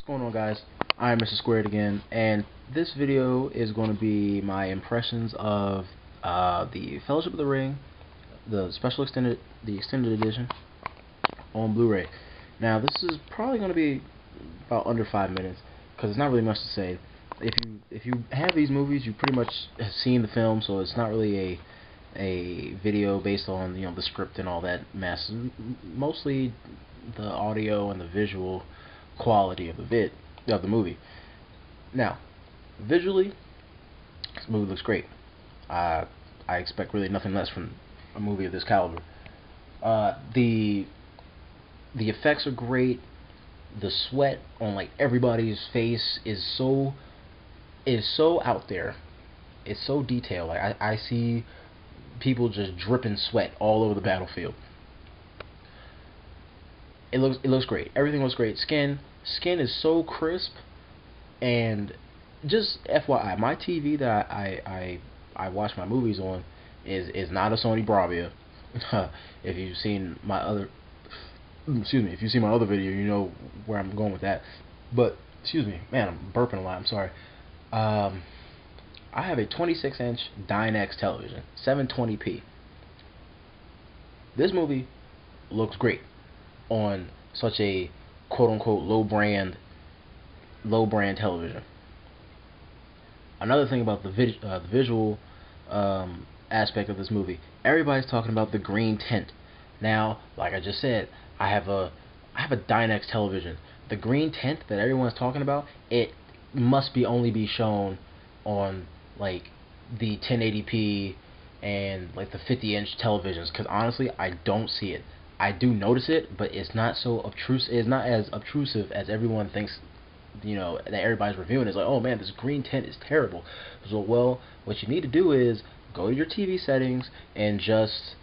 What's going on, guys? I'm Mr. Squared again, and this video is going to be my impressions of the Fellowship of the Ring, the extended edition on Blu-ray. Now, this is probably going to be about under 5 minutes because it's not really much to say. If you have these movies, you pretty much have seen the film, so it's not really a video based on the script and all that mess. Mostly the audio and the visual quality of the movie. Now, visually, this movie looks great. I expect really nothing less from a movie of this caliber. The effects are great. The sweat on like everybody's face is so out there. It's so detailed. Like I see people just dripping sweat all over the battlefield. It looks great. Everything looks great. Skin is so crisp. And just FYI, my TV that I watch my movies on is not a Sony Bravia. If you've seen my other if you've seen my other video, you know where I'm going with that. But excuse me, man, I'm burping a lot. I'm sorry. I have a 26-inch Dynex television, 720p. This movie looks great on such a quote-unquote low brand television. Another thing about the visual aspect of this movie, everybody's talking about the green tint. Now, like I just said, I have a Dynex television. The green tint that everyone's talking about, it must only be shown on like the 1080p and like the 50-inch televisions, because honestly, I don't see it. I do notice it, but it's not so obtrusive. It's not as obtrusive as everyone thinks. That everybody's reviewing is like, oh man, this green tint is terrible. So, well, what you need to do is go to your TV settings and just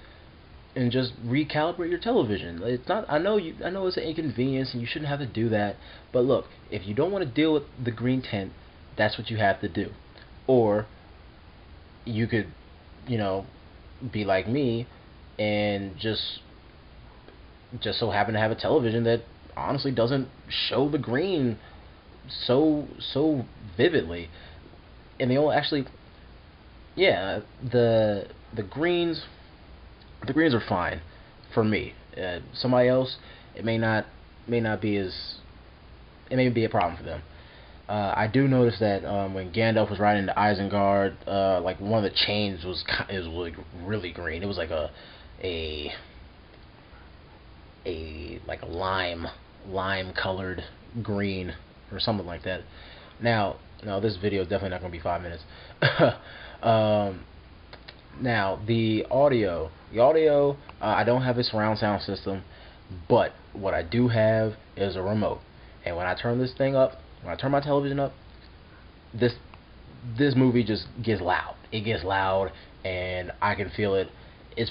recalibrate your television. It's not. I know it's an inconvenience and you shouldn't have to do that. But look, if you don't want to deal with the green tint, that's what you have to do. Or you could, be like me and just so happen to have a television that honestly doesn't show the green so vividly. And they all actually, yeah, the greens are fine for me. Somebody else, it may not be it may be a problem for them. I do notice that when Gandalf was riding into Isengard, like one of the chains was really green. It was like a like a lime colored green or something like that. Now, this video is definitely not going to be 5 minutes. Now, the audio, I don't have a surround sound system, but what I do have is a remote. And when I turn this thing up, when I turn my television up, this movie just gets loud. It gets loud, and I can feel it. It's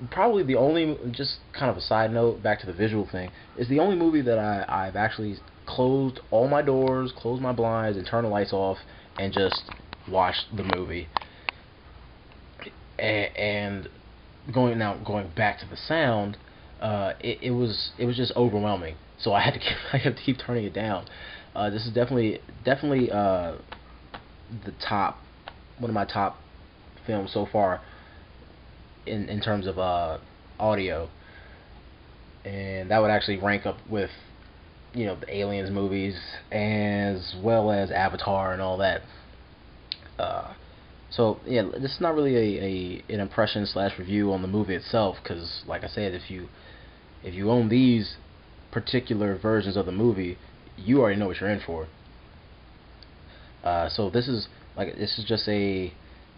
probably the only, just kind of a side note, back to the visual thing, it's the only movie that I've actually closed all my doors, closed my blinds, and turned the lights off, and just watched the movie. And going back to the sound, it was just overwhelming. So I had to keep turning it down. This is definitely the top, one of my top films so far in terms of audio, and that would actually rank up with the Aliens movies as well as Avatar and all that. So yeah, this is not really an impression / review on the movie itself, because like I said, if you own these particular versions of the movie, you already know what you're in for. So this is just a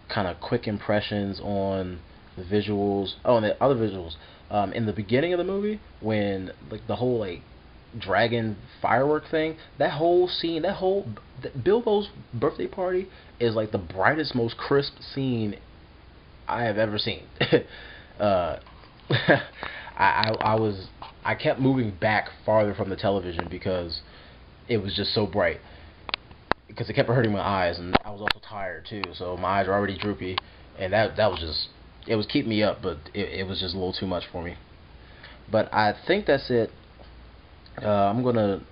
kind of quick impressions on the visuals. Oh, and the other visuals. In the beginning of the movie, when like the whole like dragon firework thing, that whole scene, Bilbo's birthday party is like the brightest, most crisp scene I have ever seen. I kept moving back farther from the television because it was just so bright. Because it kept hurting my eyes, and I was also tired too, so my eyes were already droopy, and that was just, it was keeping me up, but it was just a little too much for me. But I think that's it. I'm gonna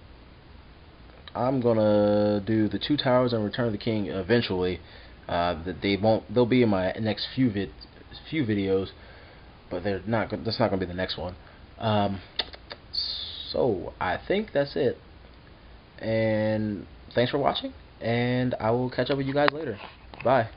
I'm gonna do the Two Towers and Return of the King eventually. They'll be in my next few videos, but they're not. That's not gonna be the next one. So I think that's it. And thanks for watching. And I will catch up with you guys later. Bye.